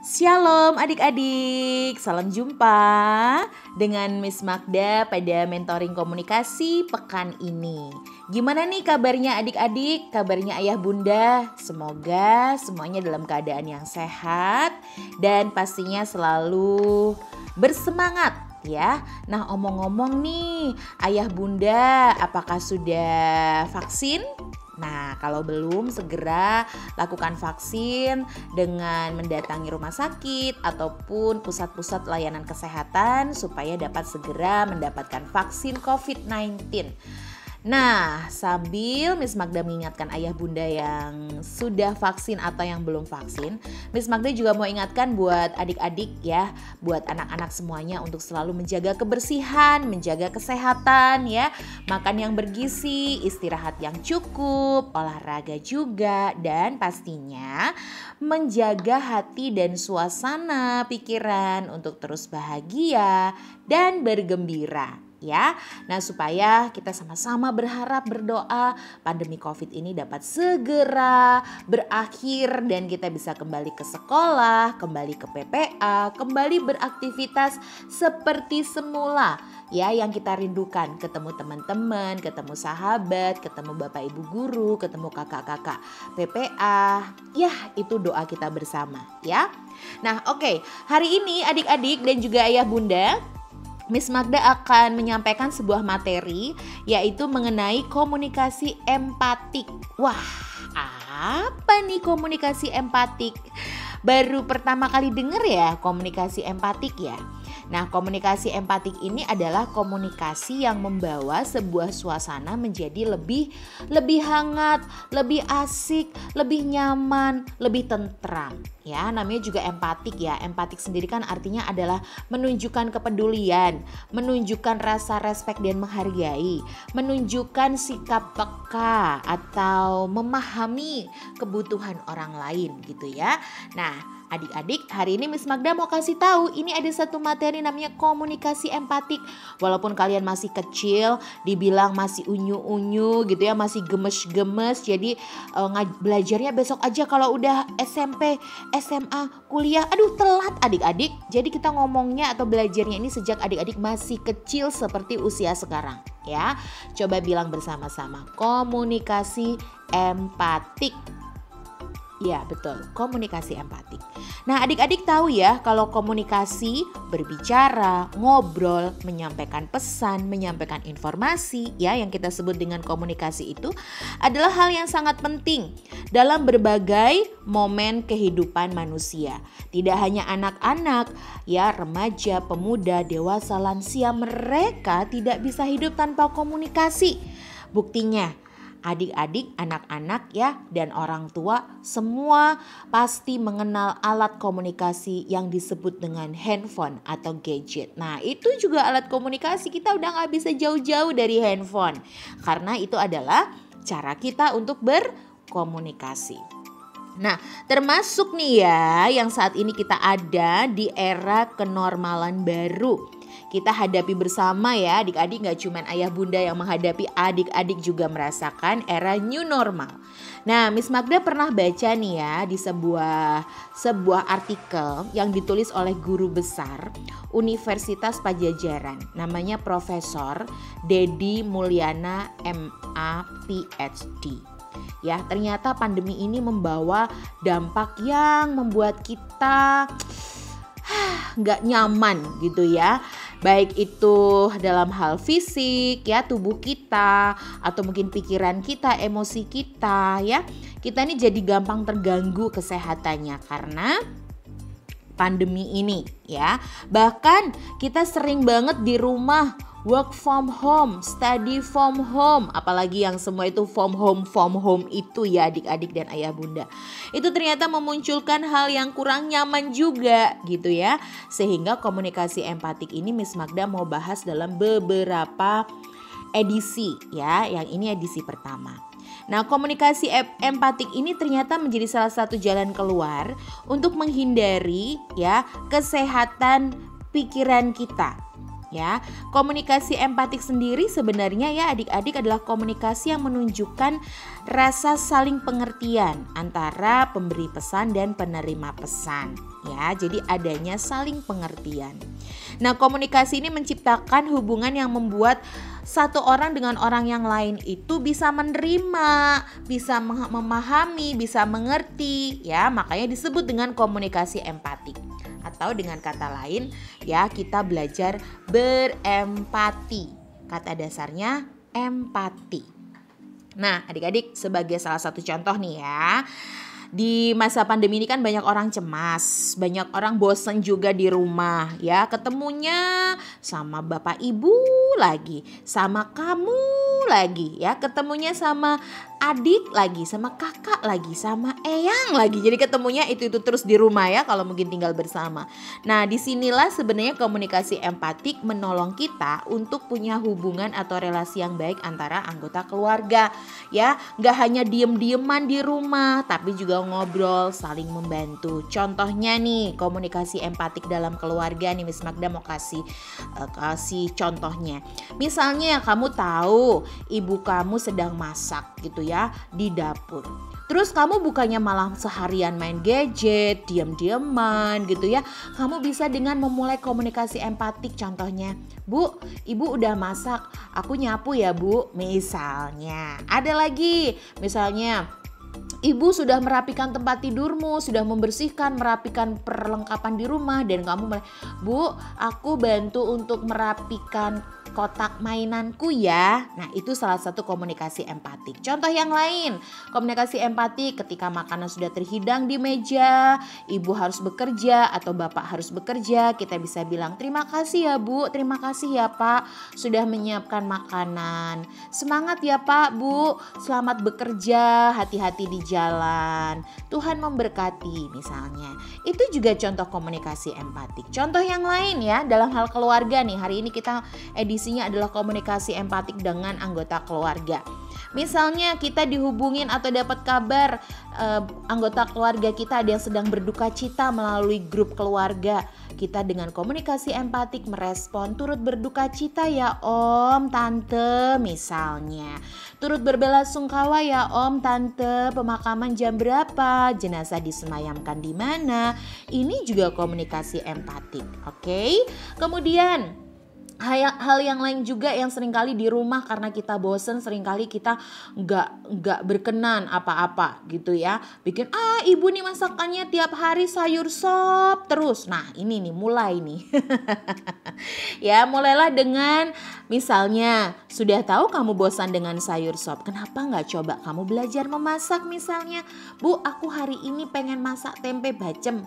Shalom adik-adik, salam jumpa dengan Miss Magda pada mentoring komunikasi pekan ini. Gimana nih kabarnya adik-adik, kabarnya ayah bunda? Semoga semuanya dalam keadaan yang sehat dan pastinya selalu bersemangat ya. Nah, omong-ngomong nih, ayah bunda apakah sudah vaksin? Nah, kalau belum segera lakukan vaksin dengan mendatangi rumah sakit ataupun pusat-pusat layanan kesehatan supaya dapat segera mendapatkan vaksin COVID-19. Nah, sambil Miss Magda mengingatkan ayah bunda yang sudah vaksin atau yang belum vaksin, Miss Magda juga mau ingatkan buat adik-adik ya, buat anak-anak semuanya untuk selalu menjaga kebersihan, menjaga kesehatan ya, makan yang bergizi, istirahat yang cukup, olahraga juga, dan pastinya menjaga hati dan suasana pikiran untuk terus bahagia dan bergembira. Ya, nah supaya kita sama-sama berharap berdoa pandemi COVID ini dapat segera berakhir dan kita bisa kembali ke sekolah, kembali ke PPA, kembali beraktivitas seperti semula ya yang kita rindukan, ketemu teman-teman, ketemu sahabat, ketemu bapak ibu guru, ketemu kakak-kakak PPA. Ya, itu doa kita bersama ya. Nah, oke. Hari ini adik-adik dan juga ayah bunda, Miss Magda akan menyampaikan sebuah materi yaitu mengenai komunikasi empatik. Wah, apa nih komunikasi empatik? Baru pertama kali dengar ya komunikasi empatik ya. Nah, komunikasi empatik ini adalah komunikasi yang membawa sebuah suasana menjadi lebih hangat, lebih asik, lebih nyaman, lebih tentram. Ya, namanya juga empatik ya. Empatik sendiri kan artinya adalah menunjukkan kepedulian, menunjukkan rasa respek dan menghargai, menunjukkan sikap peka atau memahami kebutuhan orang lain gitu ya. Nah, adik-adik, hari ini Miss Magda mau kasih tahu ini ada satu materi namanya komunikasi empatik. Walaupun kalian masih kecil, dibilang masih unyu-unyu gitu ya, masih gemes-gemes. Jadi belajarnya besok aja kalau udah SMP, SMA, kuliah. Aduh, telat adik-adik. Jadi kita ngomongnya atau belajarnya ini sejak adik-adik masih kecil seperti usia sekarang ya. Coba bilang bersama-sama, komunikasi empatik. Ya betul, komunikasi empatik. Nah adik-adik tahu ya kalau komunikasi, berbicara, ngobrol, menyampaikan pesan, menyampaikan informasi ya yang kita sebut dengan komunikasi itu adalah hal yang sangat penting dalam berbagai momen kehidupan manusia. Tidak hanya anak-anak ya, remaja, pemuda, dewasa, lansia, mereka tidak bisa hidup tanpa komunikasi. Buktinya adik-adik, anak-anak ya, dan orang tua semua pasti mengenal alat komunikasi yang disebut dengan handphone atau gadget. Nah itu juga alat komunikasi, kita udah gak bisa jauh-jauh dari handphone. Karena itu adalah cara kita untuk berkomunikasi. Nah termasuk nih ya yang saat ini kita ada di era kenormalan baru. Kita hadapi bersama ya adik-adik, gak cuma ayah bunda yang menghadapi, adik-adik juga merasakan era new normal. Nah Miss Magda pernah baca nih ya di sebuah artikel yang ditulis oleh guru besar Universitas Padjadjaran. Namanya Profesor Dedi Mulyana MA PhD. Ya ternyata pandemi ini membawa dampak yang membuat kita gak nyaman gitu ya. Baik itu dalam hal fisik ya, tubuh kita, atau mungkin pikiran kita, emosi kita ya. Kita ini jadi gampang terganggu kesehatannya karena pandemi ini ya. Bahkan kita sering banget di rumah, work from home, study from home, apalagi yang semua itu from home itu ya adik-adik dan ayah bunda. Itu ternyata memunculkan hal yang kurang nyaman juga gitu ya. Sehingga komunikasi empatik ini Miss Magda mau bahas dalam beberapa edisi ya. Yang ini edisi pertama. Nah komunikasi empatik ini ternyata menjadi salah satu jalan keluar untuk menghindari ya kesehatan pikiran kita. Ya, komunikasi empatik sendiri sebenarnya ya adik-adik adalah komunikasi yang menunjukkan rasa saling pengertian antara pemberi pesan dan penerima pesan. Ya, jadi adanya saling pengertian. Nah, komunikasi ini menciptakan hubungan yang membuat satu orang dengan orang yang lain itu bisa menerima, bisa memahami, bisa mengerti, ya, makanya disebut dengan komunikasi empatik. Atau dengan kata lain, ya, kita belajar berempati. Kata dasarnya empati. Nah, adik-adik, sebagai salah satu contoh nih ya, di masa pandemi ini kan banyak orang cemas, banyak orang bosan juga di rumah, ya, ketemunya sama bapak ibu lagi, sama kamu lagi, ya, ketemunya sama adik lagi, sama kakak lagi, sama eyang lagi. Jadi ketemunya itu terus di rumah ya kalau mungkin tinggal bersama. Nah, disinilah sebenarnya komunikasi empatik menolong kita untuk punya hubungan atau relasi yang baik antara anggota keluarga. Ya, nggak hanya diem-dieman di rumah, tapi juga ngobrol, saling membantu. Contohnya nih, komunikasi empatik dalam keluarga nih, Miss Magda mau kasih contohnya. Misalnya kamu tahu ibu kamu sedang masak gitu ya di dapur. Terus kamu bukannya malah seharian main gadget, diam-diaman gitu ya. Kamu bisa dengan memulai komunikasi empatik, contohnya, "Bu, ibu udah masak, aku nyapu ya Bu," misalnya. Ada lagi, misalnya, "Ibu sudah merapikan tempat tidurmu, sudah membersihkan, merapikan perlengkapan di rumah," dan kamu "Bu, aku bantu untuk merapikan kotak mainanku ya." Nah, itu salah satu komunikasi empatik. Contoh yang lain, komunikasi empatik ketika makanan sudah terhidang di meja, ibu harus bekerja atau bapak harus bekerja, kita bisa bilang, "Terima kasih ya Bu, terima kasih ya Pak sudah menyiapkan makanan. Semangat ya Pak, Bu, selamat bekerja, hati-hati di jalan. Tuhan memberkati," misalnya. Itu juga contoh komunikasi empatik. Contoh yang lain ya, dalam hal keluarga nih, hari ini kita edisinya adalah komunikasi empatik dengan anggota keluarga. Misalnya kita dihubungin atau dapat kabar anggota keluarga kita ada yang sedang berduka cita melalui grup keluarga. Kita dengan komunikasi empatik merespon, "Turut berduka cita ya Om, Tante," misalnya. "Turut berbelasungkawa ya Om, Tante, pemakaman jam berapa? Jenazah disemayamkan di mana?" Ini juga komunikasi empatik, oke? Kemudian hal yang lain juga yang seringkali di rumah karena kita bosen, seringkali kita nggak berkenan apa-apa gitu ya. Bikin, ibu nih masakannya tiap hari sayur sop terus. Nah, ini nih mulai nih. Ya, mulailah dengan misalnya, sudah tahu kamu bosan dengan sayur sop, kenapa nggak coba kamu belajar memasak misalnya. "Bu, aku hari ini pengen masak tempe bacem."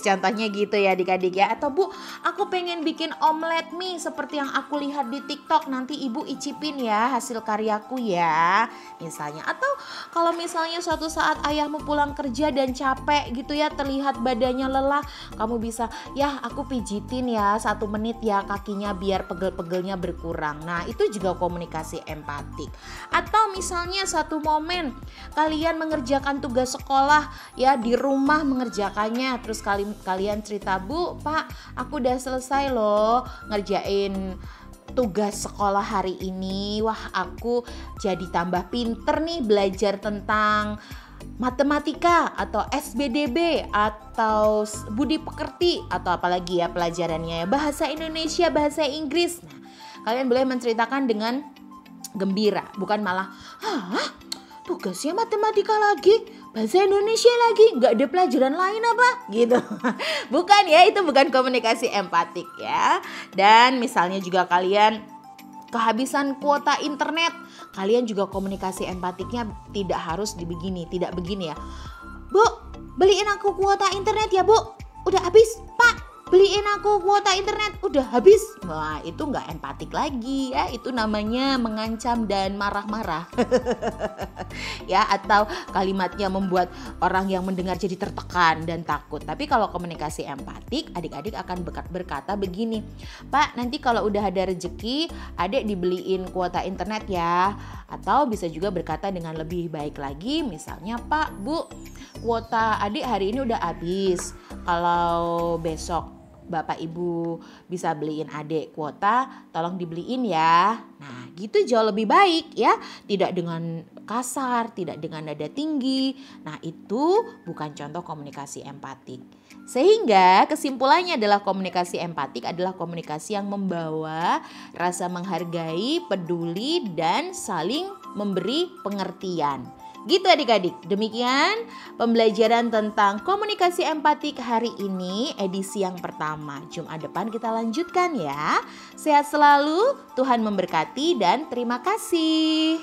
Contohnya gitu ya adik-adik ya. Atau, "Bu, aku pengen bikin omelet mie seperti yang aku lihat di TikTok, nanti ibu icipin ya hasil karyaku ya," misalnya. Atau kalau misalnya suatu saat ayahmu pulang kerja dan capek gitu ya, terlihat badannya lelah, kamu bisa, "Ya, aku pijitin ya 1 menit ya kakinya biar pegel-pegelnya berkurang." Nah, itu juga komunikasi empatik. Atau misalnya satu momen kalian mengerjakan tugas sekolah ya di rumah mengerjakannya, terus kalian cerita, "Bu, Pak, aku udah selesai loh ngerjain tugas sekolah hari ini. Wah, aku jadi tambah pinter nih belajar tentang matematika atau SBDB atau budi pekerti atau apalagi ya pelajarannya ya, bahasa Indonesia, bahasa Inggris." Nah, kalian boleh menceritakan dengan gembira, bukan malah, "Tugasnya matematika lagi, bahasa Indonesia lagi, gak ada pelajaran lain apa?" gitu. Bukan ya, itu bukan komunikasi empatik ya. Dan misalnya juga kalian kehabisan kuota internet, kalian juga komunikasi empatiknya tidak begini ya. "Bu, beliin aku kuota internet ya Bu, udah habis. Pak, beliin aku kuota internet, udah habis." Wah, itu nggak empatik lagi ya, itu namanya mengancam dan marah-marah. Ya, atau kalimatnya membuat orang yang mendengar jadi tertekan dan takut. Tapi kalau komunikasi empatik, adik-adik akan berkata begini, "Pak, nanti kalau udah ada rezeki, adik dibeliin kuota internet ya." Atau bisa juga berkata dengan lebih baik lagi, misalnya, "Pak, Bu, kuota adik hari ini udah habis. Kalau besok Bapak Ibu bisa beliin adik kuota, tolong dibeliin ya. Nah, gitu jauh lebih baik ya. Tidak dengan kasar, tidak dengan nada tinggi. Nah, itu bukan contoh komunikasi empatik. Sehingga kesimpulannya adalah komunikasi empatik adalah komunikasi yang membawa rasa menghargai, peduli, dan saling memberi pengertian. Gitu adik-adik, demikian pembelajaran tentang komunikasi empatik hari ini edisi yang pertama. Jumat depan kita lanjutkan ya. Sehat selalu, Tuhan memberkati dan terima kasih.